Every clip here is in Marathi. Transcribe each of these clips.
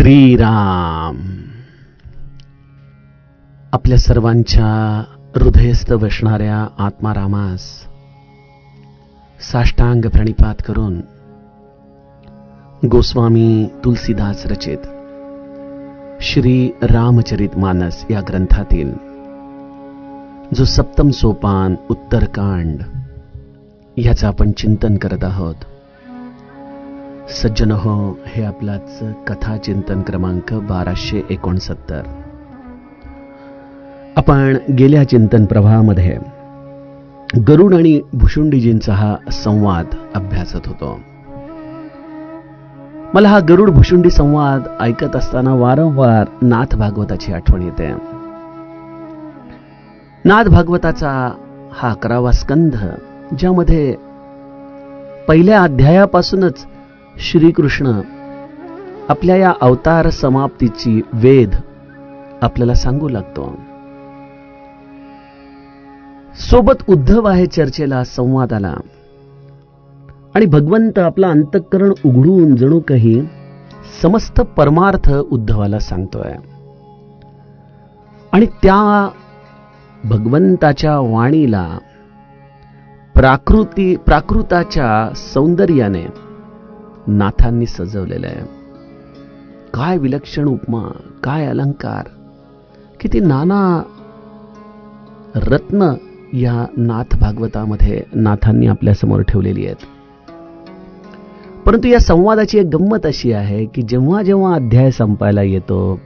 श्रीराम. आपल्या सर्वांच्या हृदयस्थ बसणाऱ्या आत्मारामास साष्टांग प्रणिपात करून गोस्वामी तुलसीदास रचित श्री रामचरित मानस या ग्रंथातील जो सप्तम सोपान उत्तरकांड याचं आपण चिंतन करत आहोत. सज्जनो हो, हे आपलाच कथा चिंतन क्रमांक 1269. आपण गेल्या चिंतन प्रवाहामध्ये गरुड आणि भुशुंडीजींचा हा संवाद अभ्यासत होतो. मला हा गरुड भुशुंडी संवाद ऐकत असताना वारंवार नाथ भागवताची आठवण येते. नाथ भागवताचा हा 11वा स्कंध, ज्यामध्ये पहिल्या अध्यायापासूनच श्रीकृष्ण आपल्या या अवतार समाप्तीची वेध आपल्याला सांगू लागतो. सोबत उद्धव आहे चर्चेला, संवादाला, आणि भगवंत आपला अंतःकरण उघडून जणू काही समस्त परमार्थ उद्धवाला सांगतोय. आणि त्या भगवंताच्या वाणीला प्राकृताच्या सौंदर्याने नाथांनी सजवलेलं आहे. काय विलक्षण उपमा, काय अलंकार, किती नाना रत्न या नाथ भागवतामध्ये नाथांनी आपल्या समोर ठेवलेली आहेत. परंतु या संवादाची एक गंमत अशी आहे की जेव्हा जेव्हा अध्याय संपायला येतो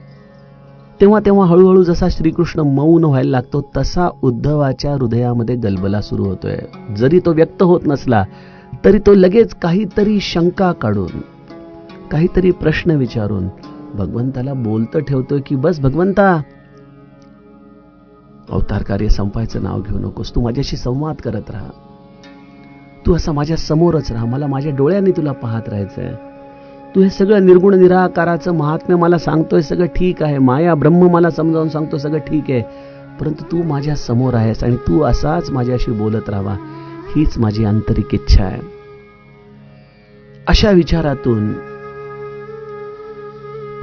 तेव्हा तेव्हा हळूहळू जसा श्रीकृष्ण मौन व्हायला लागतो तसा उद्धवाच्या हृदयामध्ये गलबला सुरू होतोय. जरी तो व्यक्त होत नसला तरी तो लगेच काहीतरी शंका काढून, काहीतरी प्रश्न विचारून भगवंताला बोलतं ठेवतोय की बस भगवंता, अवतार कार्य संपायचं नाव घेऊ नकोस. तू माझ्याशी संवाद करत राहा. तू असा माझ्या समोरच राहा. मला माझ्या डोळ्यांनी तुला पाहत राहायचंय. तू हे सगळं निर्गुण निराकाराचं महात्म्य मला सांगतोय, सगळं ठीक आहे. माया ब्रह्म मला समजावून सांगतो, सगळं ठीक आहे. परंतु तू माझ्या समोर आहेस आणि तू असाच माझ्याशी बोलत राहावा, हीच माझी आंतरिक इच्छा आहे. अशा विचारातून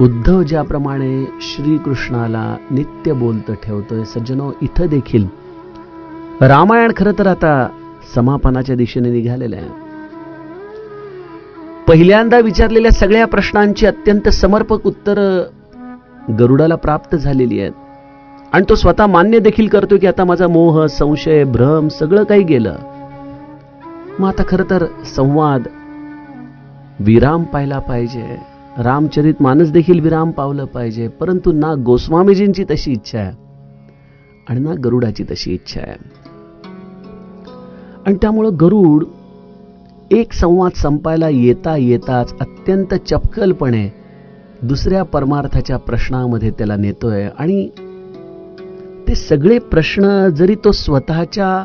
उद्धव ज्याप्रमाणे श्रीकृष्णाला नित्य बोलतं ठेवतोय, सज्जनो, इथं देखील रामायण खरं तर आता समापनाच्या दिशेने निघालेलं आहे. पहिल्यांदा विचारलेल्या सगळ्या प्रश्नांची अत्यंत समर्पक उत्तर गरुडाला प्राप्त झालेली आहेत आणि तो स्वतः मान्य देखील करतो की आता माझा मोह, संशय, भ्रम सगळं काही गेलं. मग आता खरं तर संवाद विराम पाहिला पाहिजे. रामचरित मानस देखील विराम पावलं पाहिजे. परंतु ना गोस्वामीजींची तशी इच्छा आहे आणि ना गरुडाची तशी इच्छा आहे. आणि त्यामुळं गरुड एक संवाद संपायला येता येताच अत्यंत चपखलपणे दुसऱ्या परमार्थाच्या प्रश्नामध्ये त्याला नेतोय. आणि ते सगळे प्रश्न जरी तो स्वतःच्या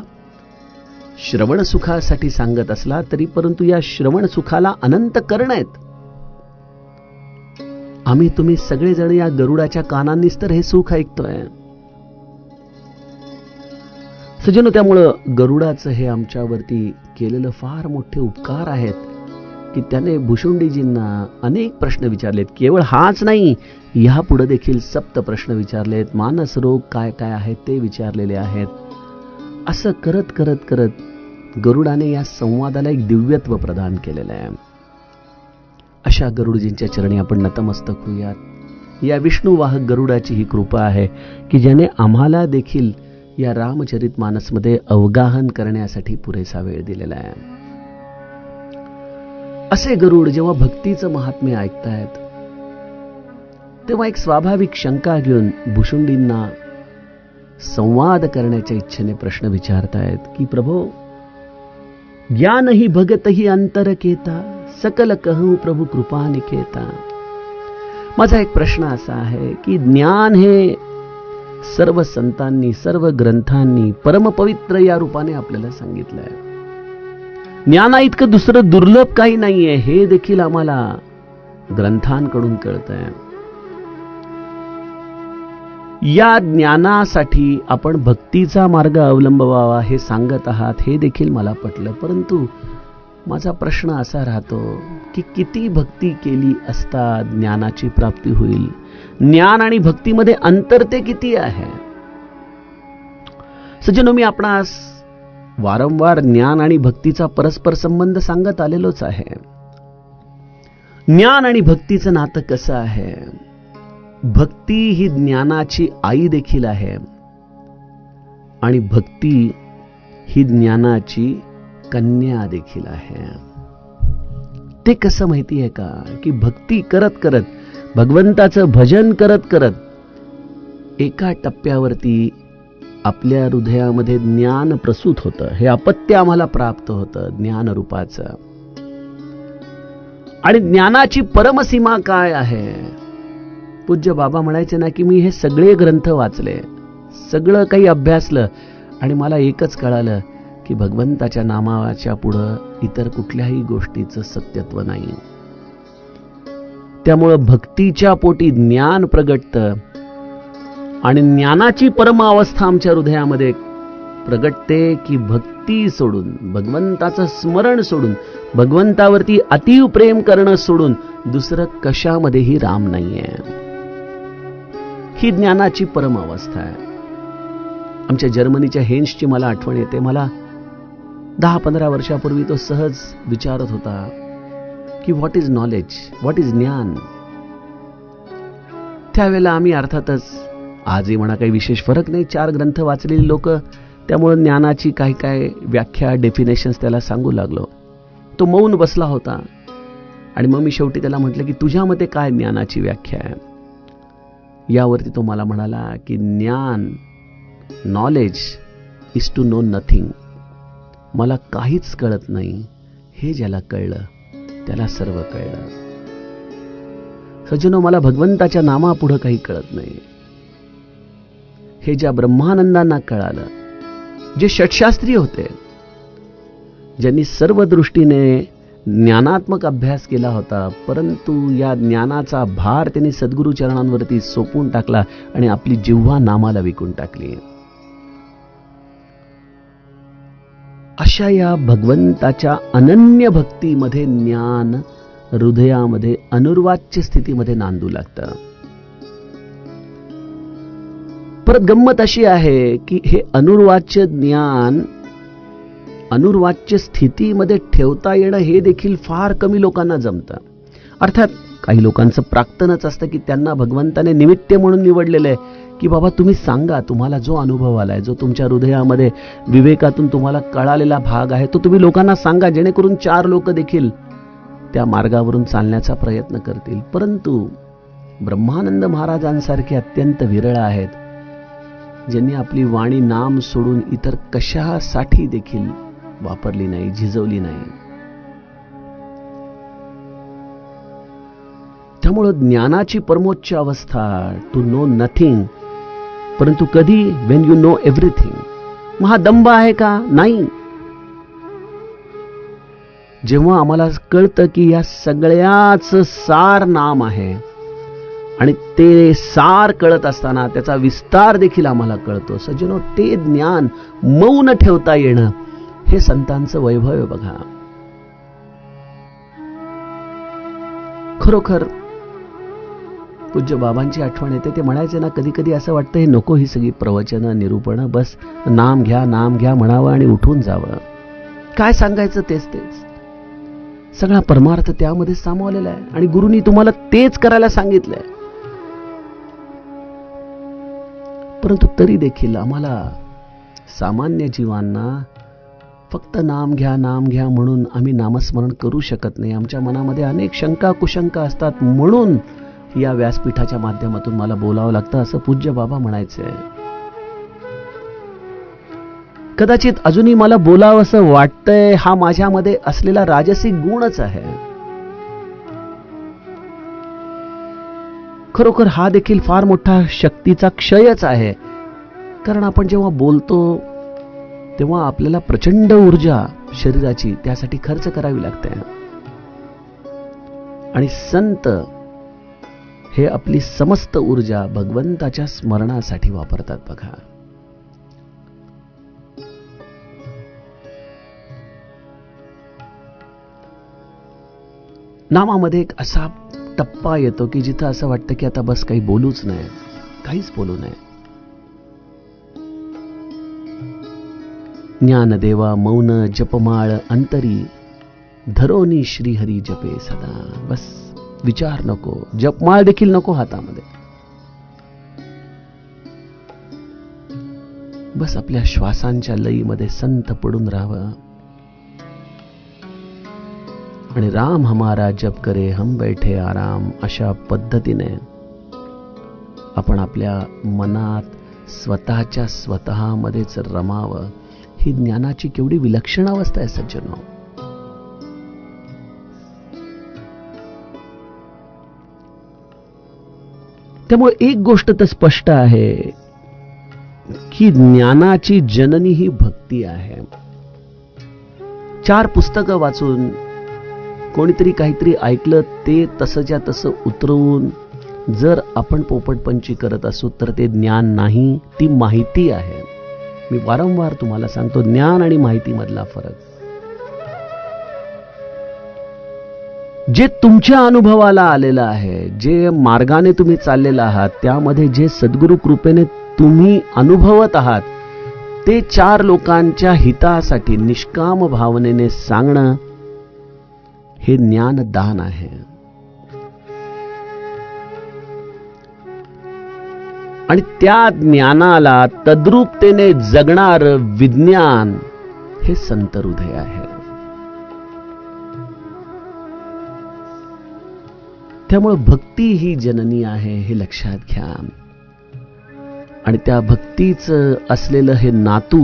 श्रवण सुखासाठी सांगत असला तरी परंतु या श्रवण सुखाला अनंत कर्ण आहेत. आम्ही तुम्ही सगळेजण या गरुडाच्या कानांनीच तर हे सुख ऐकतोय. सज्जनो, त्यामुळं गरुडाचं हे आमच्यावरती केलेलं फार मोठे उपकार आहेत की त्याने भुशुंडीजींना अनेक प्रश्न विचारलेत. केवळ हाच नाही, यापुढे देखील 7 प्रश्न विचारलेत. मानस रोग काय काय आहेत ते विचारलेले आहेत. असं करत करत करत गरुडाने या संवादाला एक दिव्यत्व प्रदान केलेलं आहे. अशा गरुडजींच्या चरणी आपण नतमस्तक होऊयात. या विष्णुवाहक गरुडाची ही कृपा आहे की ज्याने आम्हाला देखील या रामचरित मानसमध्ये अवगाहन करण्यासाठी पुरेसा वेळ दिलेला आहे. असे गरुड जेव्हा भक्तीचं महात्म्य ऐकतायत तेव्हा एक स्वाभाविक शंका घेऊन भुशुंडींना संवाद करण्याच्या इच्छेने प्रश्न विचारतायत की प्रभो, ज्ञान ही भगत ही अंतर केता, सकल कहूं प्रभू कृपा निकेता. माझा एक प्रश्न असा आहे की ज्ञान हे सर्व संतांनी, सर्व ग्रंथांनी परमपवित्र या रूपाने आपल्याला सांगितलंय. ज्ञाना इतकं दुसरं दुर्लभ काही नाहीये हे देखील आम्हाला ग्रंथांकडून कळतंय. या ज्ञानासाठी आपण भक्तीचा मार्ग अवलंबावा हे सांगत आहात, हे देखील मला पटलं. परंतु माझा प्रश्न असा राहतो की किती भक्ती केली असता ज्ञानाची प्राप्ती होईल? ज्ञान आणि भक्तीमध्ये अंतर ते किती आहे? सज्जनो, मी आपणास वारंवार ज्ञान आणि भक्तीचा परस्पर संबंध सांगत आलेलोच आहे. ज्ञान आणि भक्तीचं नातं कसं आहे? भक्ती ही ज्ञानाची आई देखील आहे आणि भक्ती ही ज्ञानाची कन्या देखील आहे. ते कसं माहिती आहे का? की भक्ती करत करत, भगवंताचं भजन करत करत एका टप्प्यावरती आपल्या हृदयामध्ये ज्ञान प्रसूत होतं. हे अपत्य आम्हाला प्राप्त होतं ज्ञान रूपाचं. आणि ज्ञानाची परमसीमा काय आहे? पूज्य बाबा म्हणायचे ना की मी हे सगळे ग्रंथ वाचले, सगळं काही अभ्यासलं आणि मला एकच कळालं की भगवंताच्या नामाच्या पुढं इतर कुठल्याही गोष्टीचं सत्यत्व नाही. त्यामुळं भक्तीच्या पोटी ज्ञान प्रगटतं आणि ज्ञानाची परम अवस्था आमच्या हृदयामध्ये प्रगटते की भक्ती सोडून, भगवंताचं स्मरण सोडून, भगवंतावरती अतीव प्रेम करणं सोडून दुसरं कशामध्येही राम नाहीये. ही ज्ञानाची परम अवस्था आहे. आमच्या जर्मनीच्या हेन्सची मला आठवण येते. मला 10-15 वर्षापूर्वी तो सहज विचारत होता की what is knowledge, what is ज्ञान. त्यावेळेला आम्ही अर्थातच, आजही म्हणा काही विशेष फरक नाही, 4 ग्रंथ वाचलेली लोक, त्यामुळे ज्ञानाची काही काय व्याख्या, डेफिनेशन्स त्याला सांगू लागलो. तो मौन बसला होता आणि मग मी शेवटी त्याला म्हटलं की तुझ्या मते काय ज्ञानाची व्याख्या आहे? यावरती तो मला म्हणाला की ज्ञान, knowledge is to know nothing. मला काहीच कळत नाही, हे ज्याला कळलं त्याला सर्व कळलं. सज्जनो, मला भगवंताच्या नामापुढं काही कळत नाही. हे ज्या ब्रह्मानंदांना कळालं, जे षटशास्त्रीय होते, ज्यांनी सर्व दृष्टीने ज्ञानात्मक अभ्यास केला होता, परंतु या ज्ञानाचा भार त्यांनी सद्गुरु चरणांवरती सोपून टाकला आणि आपली जिव्हा नामाला विकून टाकली. अशा या भगवंताच्या अनन्य भक्तीमध्ये ज्ञान हृदयामध्ये अनुर्वाच्य स्थितीमध्ये नांदू लागतं. परत गंमत अशी आहे की हे अनुर्वाच्य ज्ञान अनुर्वाच्य स्थितीमध्ये ठेवता येणं हे देखील फार कमी लोकांना जमतं. अर्थात काही लोकांचं प्राक्तनच असतं की त्यांना भगवंताने निमित्त म्हणून निवडलेलं आहे की बाबा तुम्ही सांगा, तुम्हाला जो अनुभव आलाय, जो तुमच्या हृदयामध्ये विवेकातून तुम्हाला कळालेला भाग आहे, तो तुम्ही लोकांना सांगा, जेणेकरून 4 लोक देखील त्या मार्गावरून चालण्याचा प्रयत्न करतील. परंतु ब्रह्मानंद महाराजांसारखे अत्यंत विरळ आहेत, ज्यांनी आपली वाणी नाम सोडून इतर कशासाठी देखील वापरली नाही, झिजवली नाही. त्यामुळे ज्ञानाची परमोच्च अवस्था टू नो नथिंग, परंतु कधी वेन यू नो एव्हरीथिंग. मग हा दंभ आहे का? नाही. जेव्हा आम्हाला कळतं की या सगळ्याच सार नाम आहे आणि ते सार कळत असताना त्याचा विस्तार देखील आम्हाला कळतो. सज्जनो, ते ज्ञान मौन ठेवता येणं हे संतांचं वैभव आहे बघा. खरोखर पूज्य बाबांची आठवण येते. ते म्हणायचे ना, कधी कधी असं वाटतं हे नको, ही सगळी प्रवचनं, निरूपणं, बस नाम घ्या, नाम घ्या म्हणावं आणि उठून जावं. काय सांगायचं तेच तेच. सगळा परमार्थ त्यामध्ये सामावलेला आहे आणि गुरुनी तुम्हाला तेच करायला सांगितलंय. परंतु तरी देखील आम्हाला सामान्य जीवांना फक्त नाम घ्या, नाम घ्या म्हणून आम्ही नामस्मरण करू शकत नाही. आमच्या मनामध्ये अनेक शंका कुशंका असतात, म्हणून या व्यासपीठाच्या माध्यमातून मला बोलावं लागतं, असं पूज्य बाबा म्हणायचे. कदाचित अजूनही मला बोलावं असं वाटतंय, हा माझ्यामध्ये असलेला राजसिक गुणच आहे. खरोखर हा देखील फार मोठा शक्तीचा क्षयच आहे. कारण आपण जेव्हा बोलतो तेव्हा आपल्याला प्रचंड ऊर्जा शरीराची त्यासाठी खर्च करावी लागते. आणि संत हे आपली समस्त ऊर्जा भगवंताच्या स्मरणासाठी वापरतात बघा. नामामध्ये एक असा टप्पा येतो की जिथं असं वाटतं की आता बस काही बोलूच नाही, काहीच बोलू नये. ज्ञानदेवा मौन जपमाळ अंतरी, धरोनी श्रीहरी जपे सदा. बस विचार नको, जपमाळ देखील नको हातामध्ये. बस आपल्या श्वासांच्या लयीमध्ये संत पडून राहावं आणि राम हमारा जप करे हम बैठे आराम, अशा पद्धतीने आपण आपल्या मनात स्वतःच्या स्वतःमध्येच रमावं. ही ज्ञानाची केवढी विलक्षण अवस्था आहे सज्जनो. त्यामुळे एक गोष्ट तर स्पष्ट आहे की ज्ञानाची जननी ही भक्ती आहे. 4 पुस्तकं वाचून कोणीतरी काहीतरी ऐकलं ते तसंच्या तसं उतरवून जर आपण पोपटपंची करत असू तर ते ज्ञान नाही, ती माहिती आहे. मी वारंवार तुम्हाला सांगतो, ज्ञान आणि माहिती मधला फरक. जे तुमच्या अनुभवाला आलेलं आहे, जे मार्गाने तुम्ही चाललेला आहात, त्यामध्ये जे सद्गुरु कृपेने तुम्ही अनुभवत आहात, ते 4 लोकांच्या हितासाठी निष्काम भावनेने सांगणं हे ज्ञानदान आहे. आणि त्या ज्ञानाला तद्रूपतेने जगणार विज्ञान हे संत हृदय आहे. त्यामुळे भक्ती ही जननी आहे हे लक्षात घ्या. आणि त्या भक्तीचं असलेलं हे नातू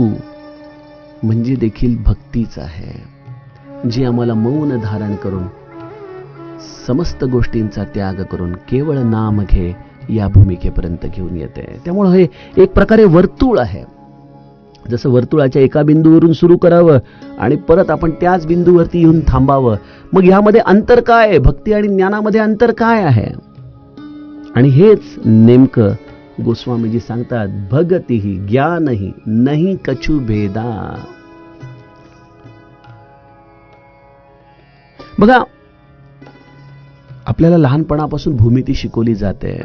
म्हणजे देखील भक्तीच आहे, जी आम्हाला मौन धारण करून समस्त गोष्टींचा त्याग करून केवळ नाम घे या भूमिकेपर्यंत घेऊन येते. त्यामुळे हे एक प्रकारे वर्तुळ आहे. जसं वर्तुळाच्या एका बिंदूवरून सुरू करावं आणि परत आपण त्याच बिंदूवरती येऊन थांबावं. मग यामध्ये अंतर काय आहे? भक्ती आणि ज्ञानामध्ये अंतर काय आहे? आणि हेच नेमकं गोस्वामीजी सांगतात, भगतिहि ज्ञानहि नहीं कछु भेदा. बघा, आपल्याला लहानपणापासून भूमिती शिकवली जाते.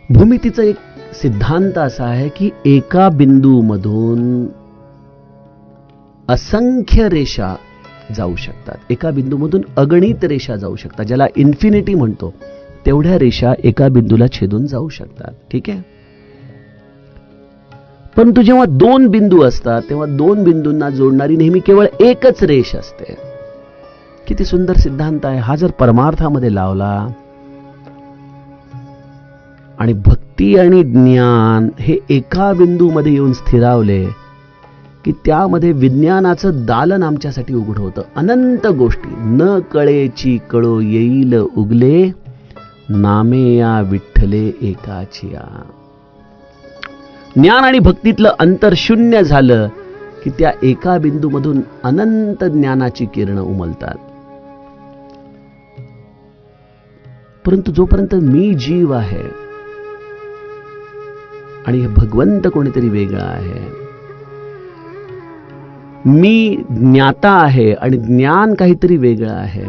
भूमितीचा एक सिद्धांत असा आहे की एका बिंदूमधून असंख्य रेषा जाऊ शकतात, एका बिंदूमधून अगणित रेषा जाऊ शकतात, ज्याला इन्फिनिटी म्हणतो. तेवढ्या रेषा एका बिंदूला छेदून जाऊ शकतात. ठीक आहे. परंतु जेव्हा 2 बिंदू असतात तेव्हा 2 बिंदूंना जोडणारी नेहमी केवळ एकच रेष असते. किती सुंदर सिद्धांत आहे हा. जर परमार्थामध्ये लावला आणि भक्ती आणि ज्ञान हे एका बिंदूमध्ये येऊन स्थिरावले की त्यामध्ये विज्ञानाचं दालन आमच्यासाठी उघड होतं. अनंत गोष्टी न कळेची कळो येईल उगले, नामे या विठ्ठले एकाचिया. ज्ञान आणि भक्तीतलं अंतर शून्य झालं की त्या एका बिंदूमधून अनंत ज्ञानाची किरणं उमलतात. परंतु जोपर्यंत मी जीव आहे आणि हे भगवंत कोणीतरी वेगळा आहे, मी ज्ञाता आहे आणि ज्ञान काहीतरी वेगळं आहे,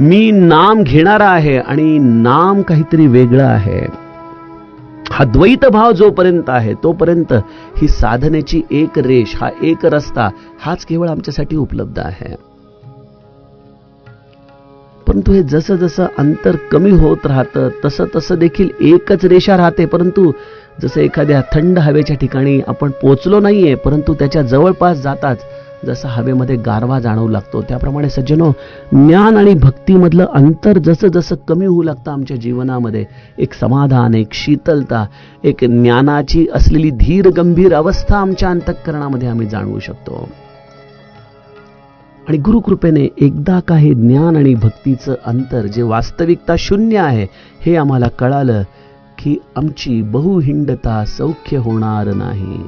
मी नाम घेणारा आहे आणि नाम काहीतरी वेगळं आहे, हा द्वैत भाव जोपर्यंत आहे तोपर्यंत ही साधनेची एक रेष, हा एक रस्ता, हाच केवळ आमच्यासाठी उपलब्ध आहे. परंतु हे जसं जसं अंतर कमी होत राहतं तसं तसं देखील एकच रेषा राहते. परंतु जसं एखाद्या थंड हवेच्या ठिकाणी आपण पोचलो नाहीये, परंतु त्याच्या जवळपास जाताच जसं हवेमध्ये गारवा जाणवू लागतो, त्याप्रमाणे सज्जनो, ज्ञान आणि भक्तीमधलं अंतर जसं जसं कमी होऊ लागतं आमच्या जीवनामध्ये एक समाधान, एक शीतलता, एक ज्ञानाची असलेली धीर गंभीर अवस्था आमच्या अंतःकरणामध्ये आम्ही जाणवू शकतो. आणि गुरुकृपेने एकदा का हे ज्ञान आणि भक्तीचं अंतर जे वास्तविकता शून्य आहे हे आम्हाला कळालं की आमची बहुहिंडता सौख्य होणार नाही.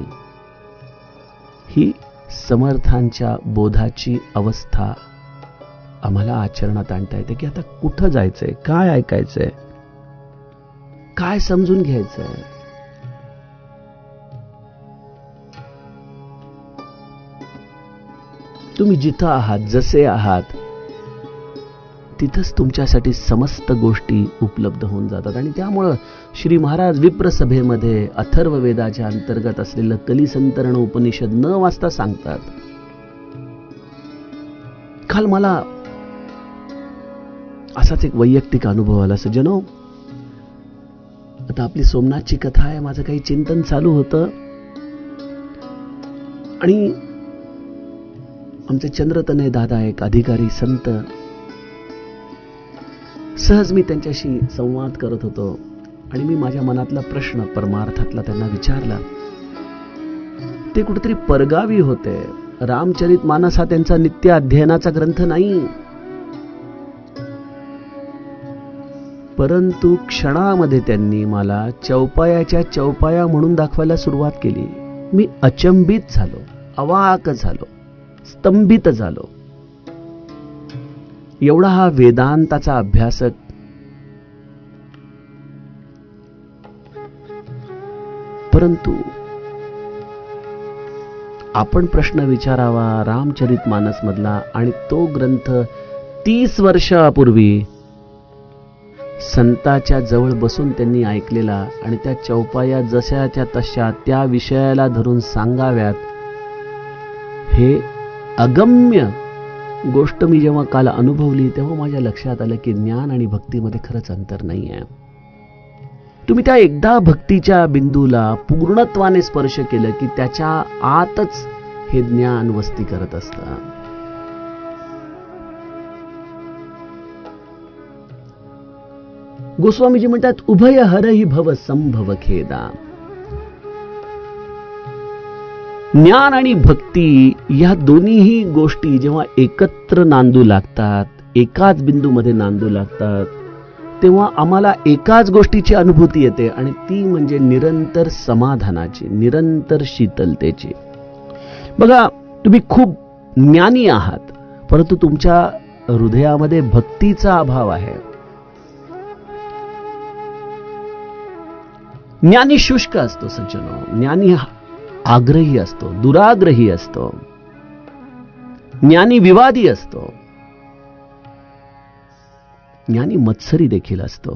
ही समर्थांच्या बोधाची अवस्था आम्हाला आचरणात आणता येते की आता कुठं जायचंय, काय ऐकायचंय, काय समजून घ्यायचंय. तुम्ही जिथं आहात, जसे आहात, तिथंच तुमच्यासाठी समस्त गोष्टी उपलब्ध होऊन जातात. आणि त्यामुळं श्री महाराज विप्र सभेमध्ये अथर्व वेदाच्या अंतर्गत असलेलं कलिसंतरण उपनिषद न वाचता सांगतात. काल मला असाच एक वैयक्तिक अनुभव आला. सज्जनो, आता आपली सोमनाथची कथा आहे, माझं काही चिंतन चालू होतं आणि आमचे चंद्रतनय दादा, एक अधिकारी संत, सहज मी त्यांच्याशी संवाद करत होतो आणि मी माझ्या मनातला प्रश्न परमार्थातला त्यांना विचारला. ते कुठेतरी परगावी होते. रामचरितमानस हा त्यांचा नित्य अध्ययनाचा ग्रंथ नाही, परंतु क्षणामध्ये त्यांनी मला चौपायाच्या चौपाया म्हणून दाखवायला सुरुवात केली. मी अचंबित झालो, अवाक झालो, स्तंभित झालो. एवढा हा वेदांताचा अभ्यासक परंतु आपण प्रश्न विचारावा रामचरितमानस मधला, आणि तो ग्रंथ 30 वर्षापूर्वी संताच्या जवळ बसून त्यांनी ऐकलेला, आणि त्या चौपाया जशाच्या तशा त्या विषयाला धरून सांगाव्यात, हे अगम्य गोष्ट मी जेव्हा काल अनुभवली तेव्हा माझ्या लक्षात आलं की ज्ञान आणि भक्तीमध्ये खरंच अंतर नाही आहे. तुम्ही त्या एकदा भक्तीच्या बिंदूला पूर्णत्वाने स्पर्श केलं की त्याच्या आतच हे ज्ञान वस्ती करत असतं. गोस्वामीजी म्हणतात, उभय हरहि भव संभव खेदा. ज्ञान आणि भक्ती या दोन्हीही गोष्टी जेव्हा एकत्र नांदू लागतात, एकाच बिंदूमध्ये नांदू लागतात, तेव्हा आम्हाला एकाच गोष्टीची अनुभूती येते, आणि ती म्हणजे निरंतर समाधानाची, निरंतर शीतलतेची. बघा, तुम्ही खूप ज्ञानी आहात, परंतु तुमच्या हृदयामध्ये भक्तीचा अभाव आहे. ज्ञानी शुष्क असतो सज्जनो, ज्ञानी आग्रही असतो, दुराग्रही असतो, ज्ञानी विवादी असतो, ज्ञानी मत्सरी देखील असतो.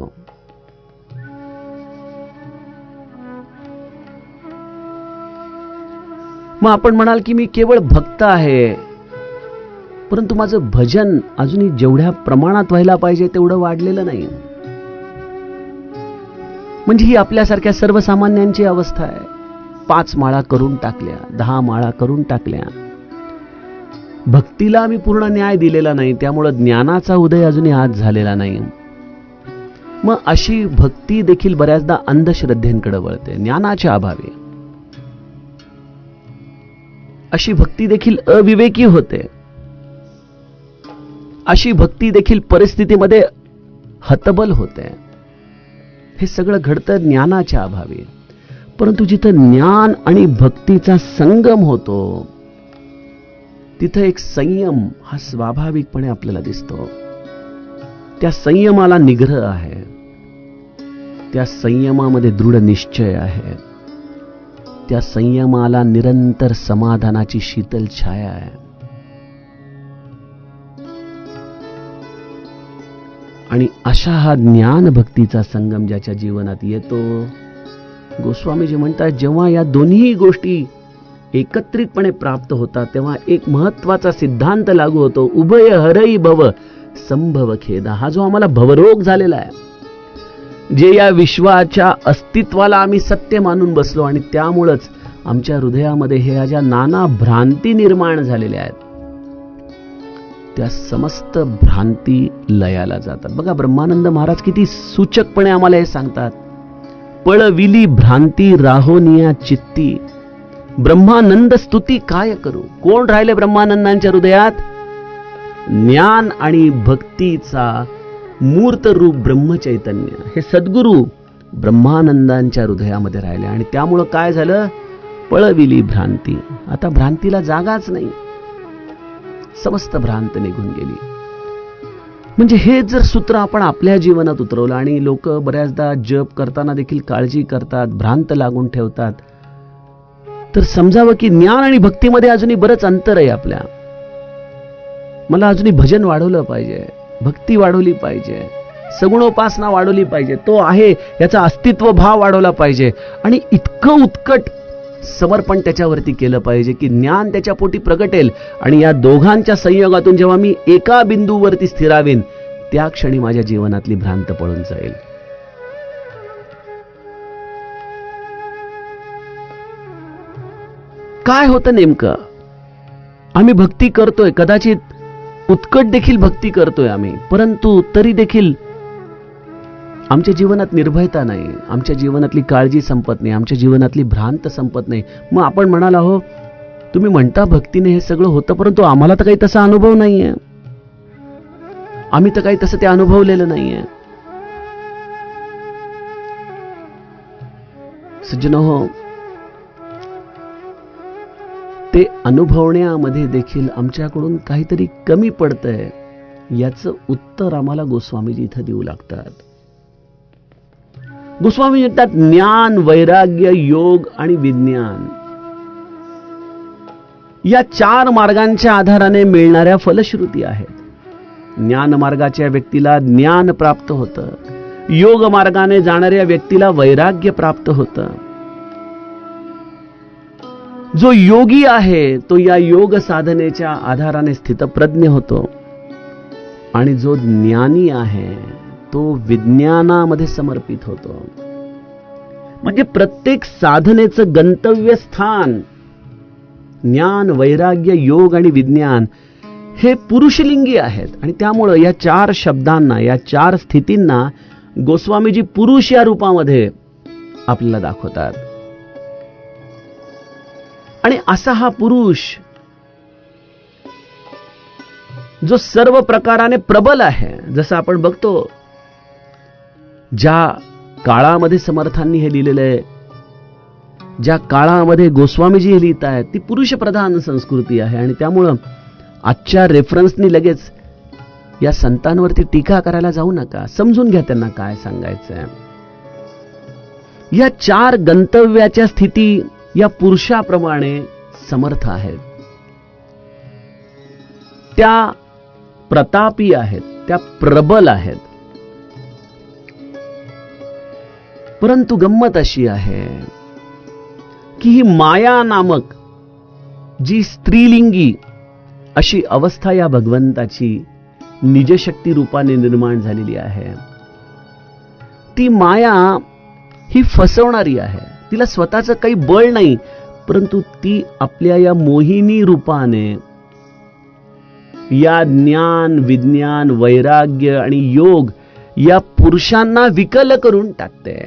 मग आपण म्हणाल की मी केवळ भक्त आहे, परंतु माझं भजन अजूनही जेवढ्या प्रमाणात व्हायला पाहिजे तेवढं वाढलेलं नाही. म्हणजे ही आपल्यासारख्या सर्वसामान्यांची अवस्था आहे. 5 माळा करून टाकल्या, 10 माळा करून टाकल्या, भक्तीला आम्ही पूर्ण न्याय दिलेला नाही, त्यामुळे ज्ञानाचा उदय अजूनही आज झालेला नाही. मग अशी भक्ती देखील बऱ्याचदा अंधश्रद्धेकडे वळते, ज्ञानाच्या अभावी. अशी भक्ती देखील अविवेकी होते. अशी भक्ती देखील परिस्थितीमध्ये हतबल होते. हे सगळं घडतं ज्ञानाच्या अभावी. परंतु जिथं ज्ञान आणि भक्तीचा संगम होतो तिथं एक संयम हा स्वाभाविकपणे आपल्याला दिसतो. त्या संयमाला निग्रह आहे, त्या संयमामध्ये दृढ निश्चय आहे, त्या संयमाला निरंतर समाधानाची शीतल छाया आहे. आणि अशा हा ज्ञान भक्तीचा संगम ज्याच्या जीवनात येतो, गोस्वामीजी म्हणतात, जेव्हा या दोन्ही गोष्टी एकत्रितपणे प्राप्त होतात तेव्हा एक महत्वाचा सिद्धांत लागू होतो, उभय हरई भव संभव खेदा. हा जो आम्हाला भवरोग झालेला आहे, जे या विश्वाच्या अस्तित्वाला आम्ही सत्य मानून बसलो, आणि त्यामुळेच आमच्या हृदयामध्ये ह्या ज्या नाना भ्रांती निर्माण झालेल्या आहेत, त्या समस्त भ्रांती लयाला जातात. बघा, ब्रह्मानंद महाराज किती सूचकपणे आम्हाला हे सांगतात, पळविली भ्रांती राहोनिया चित्ती, ब्रह्मानंद स्तुती काय करू. कोण राहिले ब्रह्मानंदांच्या हृदयात? ज्ञान आणि भक्तीचा मूर्त रूप ब्रह्मचैतन्य, हे सद्गुरू ब्रह्मानंदांच्या हृदयामध्ये राहिले. आणि त्यामुळं काय झालं? पळविली भ्रांती. आता भ्रांतीला जागाच नाही, समस्त भ्रांत निघून गेली. म्हणजे हे जर सूत्र आपण आपल्या जीवनात उतरवलं, आणि लोक बऱ्याचदा जप करताना देखील काळजी करतात, भ्रांत लागून ठेवतात, तर समजावं की ज्ञान आणि भक्तीमध्ये अजूनही बरंच अंतर आहे आपल्या. मला अजूनही भजन वाढवलं पाहिजे, भक्ती वाढवली पाहिजे, सगुणोपासना वाढवली पाहिजे, तो आहे याचा अस्तित्व भाव वाढवला पाहिजे आणि इतकं उत्कट समर्पण त्याच्यावरती केलं पाहिजे की ज्ञान त्याच्या पोटी प्रगटेल आणि या दोघांच्या संयोगातून जेव्हा मी एका बिंदूवरती स्थिरावेन त्या क्षणी माझ्या जीवनातली भ्रांत पळून जाईल. काय होतं नेमकं? आम्ही भक्ती करतोय, कदाचित उत्कट देखील भक्ती करतोय आम्ही, परंतु तरी देखील आमच्या जीवनात निर्भयता नाही, आमच्या जीवनातली काळजी संपत नाही, आमच्या जीवनातली भ्रांत संपत नाही. मग आपण म्हणाल, हो तुम्ही म्हणता भक्तीने हे सगळं होतं, परंतु आम्हाला तर काही तसा अनुभव नाहीये, आम्ही तर काही तसं ते अनुभवलेलं नाहीये. सज्जनो, ते अनुभवण्यामध्ये देखील आमच्याकडून काहीतरी कमी पडतंय याचं उत्तर आम्हाला गोस्वामीजी इथं देऊ लागतात. गोस्वामी म्हणतात ज्ञान, वैराग्य, योग आणि विज्ञान या 4 मार्गांच्या आधाराने मिळणाऱ्या फलश्रुती आहेत. ज्ञान मार्गाच्या व्यक्तीला ज्ञान प्राप्त होतं, योग मार्गाने जाणाऱ्या व्यक्तीला वैराग्य प्राप्त होतं. जो योगी आहे तो या योग साधनेच्या आधाराने स्थितप्रज्ञ होतो आणि जो ज्ञानी आहे तो विज्ञानामध्ये समर्पित होतो. म्हणजे प्रत्येक साधनेचं गंतव्य स्थान ज्ञान, वैराग्य, योग आणि विज्ञान हे पुरुषलिंगी आहेत आणि त्यामुळं या 4 शब्दांना, या 4 स्थितींना गोस्वामीजी पुरुष या रूपामध्ये आपल्याला दाखवतात. आणि असा हा पुरुष जो सर्व प्रकाराने प्रबल आहे, जसं आपण बघतो ज्या काळामध्ये समर्थांनी हे लिहिलेलं आहे, ज्या काळामध्ये गोस्वामीजी हे लिहित आहेत, ती पुरुष प्रधान संस्कृती आहे आणि त्यामुळं आजच्या रेफरन्सनी लगेच या संतांवरती टीका करायला जाऊ नका, समजून घ्या त्यांना काय सांगायचंय. या 4 गंतव्याच्या स्थिती या पुरुषाप्रमाणे समर्थ आहेत, त्या प्रतापी आहेत, त्या प्रबल आहेत. परंतु गंमत अशी आहे की ही माया नामक जी स्त्रीलिंगी अशी अवस्था या भगवंताची निजशक्ती रूपाने निर्माण झालेली आहे, ती माया ही फसवणारी आहे. तिला स्वतःचं काही बळ नाही, परंतु ती आपल्या या मोहिनी रूपाने या ज्ञान, विज्ञान, वैराग्य आणि योग या पुरुषांना विकल करून टाकते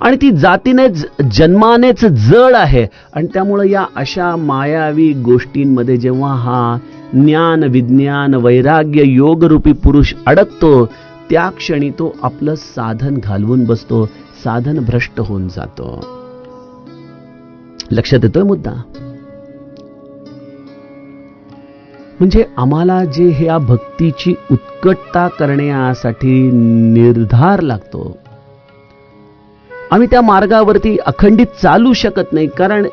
आणि ती जातीनेच, जन्मानेच जड आहे आणि त्यामुळे या अशा मायावी गोष्टींमध्ये जेव्हा हा ज्ञान, विज्ञान, वैराग्य, योग रूपी पुरुष अडकतो त्या क्षणी तो आपलं साधन घालवून बसतो, साधन भ्रष्ट होऊन जातो. लक्षात येतोय मुद्दा? म्हणजे आम्हाला जे ह्या भक्तीची उत्कटता करण्यासाठी निर्धार लागतो, आम्ही त्या मार्गावरती अखंडित चालू शकत नाही, कारण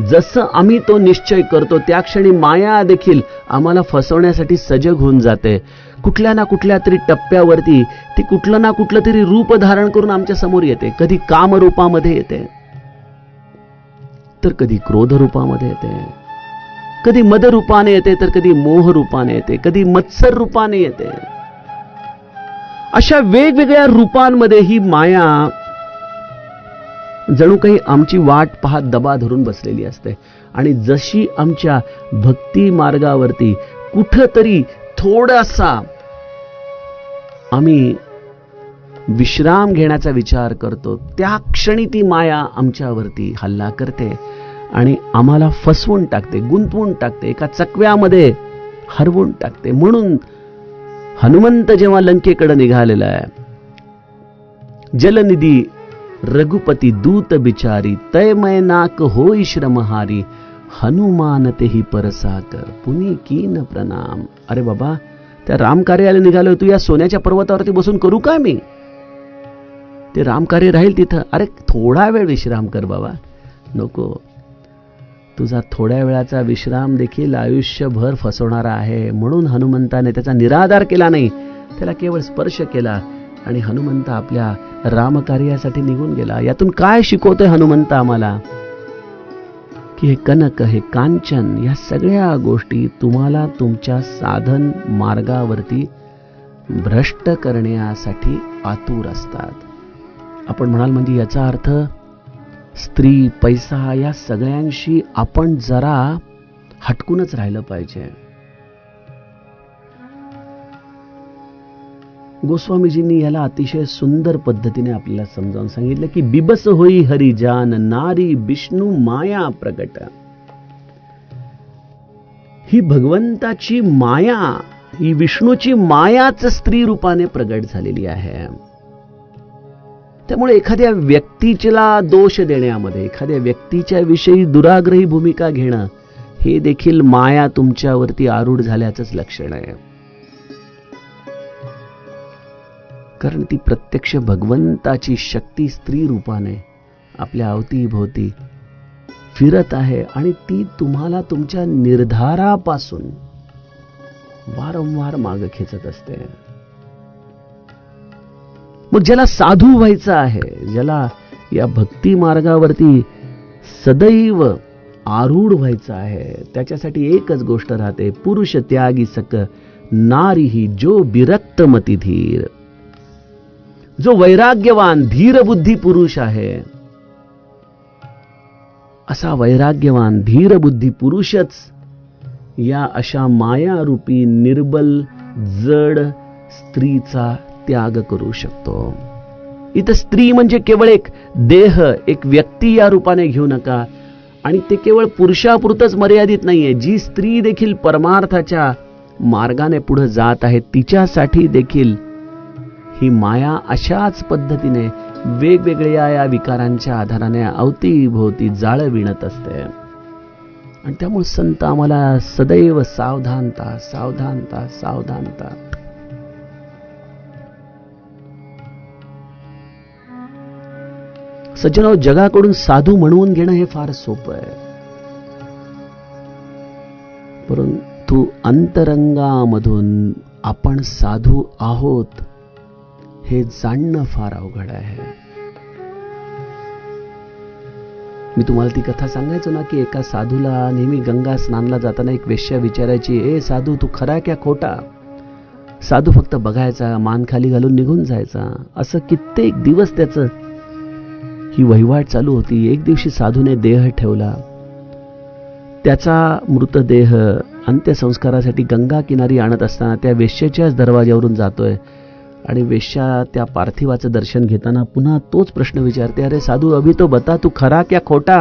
जसं आम्ही तो निश्चय करतो त्या क्षणी माया देखील आम्हाला फसवण्यासाठी सजग होऊन जाते. कुठल्या ना कुठल्या तरी टप्प्यावरती ती कुठलं ना कुठलं तरी रूप धारण करून आमच्या समोर येते. कधी काम रूपामध्ये येते, तर कधी क्रोध रूपामध्ये येते, कधी मद रूपाने येते, तर कधी मोह रूपाने येते, कधी मत्सर रूपाने येते. अशा वेगवेगळ्या रूपांमध्ये ही माया जणू काही आमची वाट पाहत दबा धरून बसलेली असते आणि जशी आमच्या भक्ती मार्गावरती कुठंतरी थोडासा आम्ही विश्राम घेण्याचा विचार करतो, त्या क्षणी ती माया आमच्यावरती हल्ला करते आणि आम्हाला फसवून टाकते, गुंतवून टाकते, एका चकव्यामध्ये हरवून टाकते. म्हणून हनुमंत जेव्हा लंकेकडे निघालेला आहे, जलनिधी रघुपती दूत बिचारी, तयमय नाक होई श्रमहारी, हनुमान तेही परसाकर पुनी कीन प्रणाम. अरे बाबा, त्या रामकार्याला निघालोय, तू या सोन्याच्या पर्वतावरती बसून करू काय मी? ते रामकार्य राहील तिथं. अरे थोडा वेळ विश्राम कर बाबा. नको, तुझा थोड्या वेळाचा विश्राम देखील आयुष्यभर फसवणारा आहे. म्हणून हनुमंताने त्याचा निराधार केला नाही, त्याला केवळ स्पर्श केला आणि हनुमंत आपल्या रामकार्यासाठी निघून गेला. यातून काय शिकवतोय हनुमंत आम्हाला? की हे कनक, हे कांचन, या सगळ्या गोष्टी तुम्हाला तुमच्या साधन मार्गावरती भ्रष्ट करण्यासाठी आतुर असतात. आपण म्हणाल म्हणजे याचा अर्थ स्त्री, पैसा या सगळ्यांशी आपण जरा हटकूनच राहिलं पाहिजे. गोस्वामीजींनी याला अतिशय सुंदर पद्धतीने आपल्याला समजावून सांगितलं की बिबस होई हरी जान, नारी विष्णू माया प्रगट. ही भगवंताची माया, ही विष्णूची मायाच स्त्री रूपाने प्रगट झालेली आहे. त्यामुळे एखाद्या व्यक्तीला दोष देण्यामध्ये, एखाद्या व्यक्तीच्या विषयी दुराग्रही भूमिका घेणं, हे देखील माया तुमच्यावरती आरूढ झाल्याचंच लक्षण आहे. कारण ती प्रत्यक्ष भगवंताची शक्ती स्त्री रूपाने आपल्या अवतीभोवती फिरत आहे आणि ती तुम्हाला तुमच्या निर्धारापासून वारंवार मागे खेचत असते. मग ज्याला साधू व्हायचं आहे, ज्याला या भक्ती मार्गावरती सदैव आरूढ व्हायचं आहे, त्याच्यासाठी एकच गोष्ट राहते, पुरुष त्यागी सक नारी ही जो विरक्त मती धीर. जो वैराग्यवान धीर बुद्धी पुरुष आहे, असा वैराग्यवान धीर बुद्धी पुरुषच या अशा मायारूपी निर्बल जड स्त्रीचा त्याग करू शकतो. इथं स्त्री म्हणजे केवळ एक देह, एक व्यक्ती या रूपाने घेऊ नका. आणि ते केवळ पुरुषापुरतच मर्यादित नाहीये. जी स्त्री देखील परमार्थाच्या मार्गाने पुढे जात आहे, तिच्यासाठी देखील ही माया अशाच पद्धतीने वेगवेगळ्या या विकारांच्या आधाराने अवतीभोवती जाळं विणत असते. आणि त्यामुळे संत आम्हाला सदैव सावधानता, सावधानता, सावधानता. सज्जनो, जगाकडून साधू म्हणवून घेणं हे फार सोपं आहे, परंतु अंतरंगामधून आपण साधू आहोत हे जाणणं फार अवघड आहे. मी तुम्हाला ती कथा सांगायचो ना की एका साधूला नेहमी गंगा स्नानाला जाताना एक वेश्या विचारायची, ए साधू, तू खरा क्या खोटा? साधू फक्त बघायचा, मान खाली घालून निघून जायचा. असं कित्येक दिवस त्याचं ही वहिवाट चालू होती. एक दिवशी साधूने देह ठेवला. त्याचा मृतदेह अंत्यसंस्कारासाठी गंगा किनारी आणत असताना त्या वेश्येच्याच दरवाज्यावरून जातोय आणि वेश्या त्या पार्थिवाचं दर्शन घेताना पुन्हा तोच प्रश्न विचारते, अरे साधू, अभी तो बता, तू खरा क्या खोटा?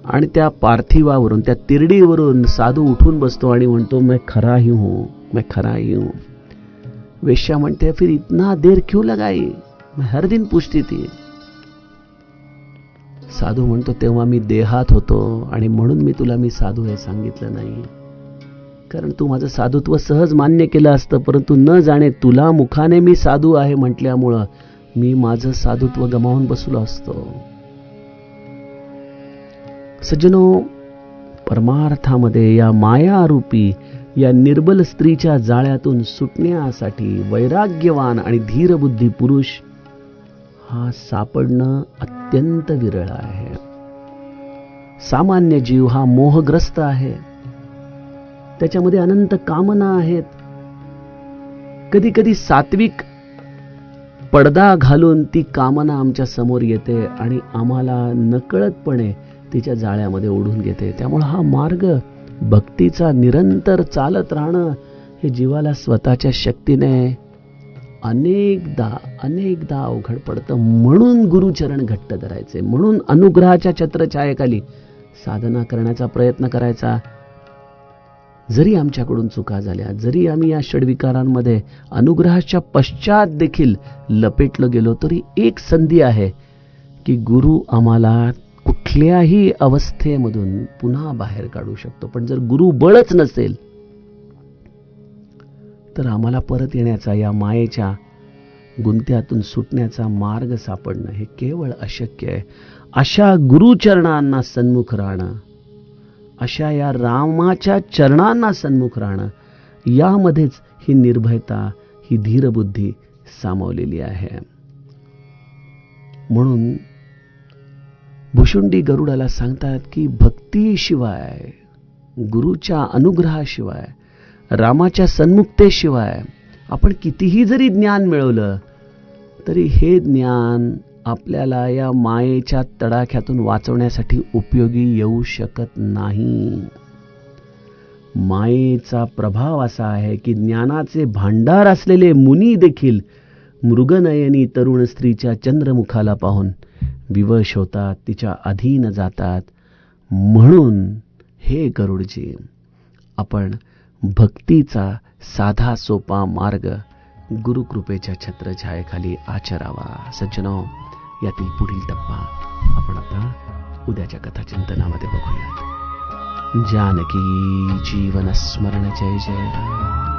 आणि त्या पार्थिवावरून, त्या तिरडीवरून साधू उठून बसतो आणि म्हणतो, मैं खरा ही हूं, मैं खरा ही हूं. वेश्या म्हणते, फिर इतना देर क्यों लगाई? मैं हर दिन पूछती थी. साधू म्हणतो, तेव्हा मी देहात होतो आणि म्हणून मी साधू हे सांगितलं नाही. कारण तू माझं साधुत्व सहज मान्य केलं असतं, परंतु न जाणे तुला मुखाने मी साधू आहे म्हटल्यामुळं मी माझं साधुत्व गमावून बसलो असतो. सज्जनो, परमार्थामध्ये या मायारूपी या निर्बल स्त्रीच्या जाळ्यातून सुटण्यासाठी वैराग्यवान आणि धीरबुद्धी पुरुष हा सापडणं अत्यंत विरळ आहे. सामान्य जीव हा मोहग्रस्त आहे. त्याच्यामध्ये अनंत कामना आहेत. कधी कधी सात्विक पडदा घालून ती कामना आमच्या समोर येते आणि आम्हाला नकळतपणे तिच्या जाळ्यामध्ये ओढून घेते. त्यामुळे हा मार्ग भक्तीचा निरंतर चालत राहणं हे जीवाला स्वतःच्या शक्तीने अनेकदा अवघड पडतं. म्हणून गुरुचरण घट्ट धरायचे, म्हणून अनुग्रहाच्या छत्रछायेखाली साधना करण्याचा प्रयत्न करायचा. जरी आमच्याकडून चुका झाल्या, जरी आम्ही या षड्विकारांमध्ये अनुग्रहाच्या पश्चात देखील लपेटलो गेलो, तरी एक संधी आहे की गुरु आम्हाला कुठल्याही अवस्थेमधून पुन्हा बाहेर काढू शकतो. पण जर गुरु बळच नसेल तर आम्हाला परत येण्याचा, या मायेच्या गुंत्यातून सुटण्याचा मार्ग सापडणं हे केवळ अशक्य आहे. अशा गुरुचरणांना सन्मुख राहणं, अशा या रामाच्या चरणांना सन्मुख राहणं, यामध्येच ही निर्भयता, ही धीरबुद्धी सामावलेली आहे. म्हणून भुशुंडी गरुडाला सांगतात की भक्तीशिवाय, गुरुच्या अनुग्रहाशिवाय, रामाच्या सन्मुखतेशिवाय आपण कितीही जरी ज्ञान मिळवलं तरी हे ज्ञान आपल्याला या मायेच्या तडाख्यातून वाचवण्यासाठी उपयोगी येऊ शकत नाही. मायेचा प्रभाव असा आहे की ज्ञानाचे भांडार असलेले मुनी देखील मृगनयनी तरुण स्त्रीच्या चंद्रमुखाला पाहून विवश होतात, तिच्या अधीन जातात. म्हणून हे गरुडजी, आपण भक्तीचा साधा सोपा मार्ग गुरुकृपेच्या छत्रछायेखाली आचरावा. सज्जनो, यातील पुढील टप्पा आपण आता उद्याच्या कथाचिंतनामध्ये बघूया. जानकी जीवन स्मरण जय जय राम.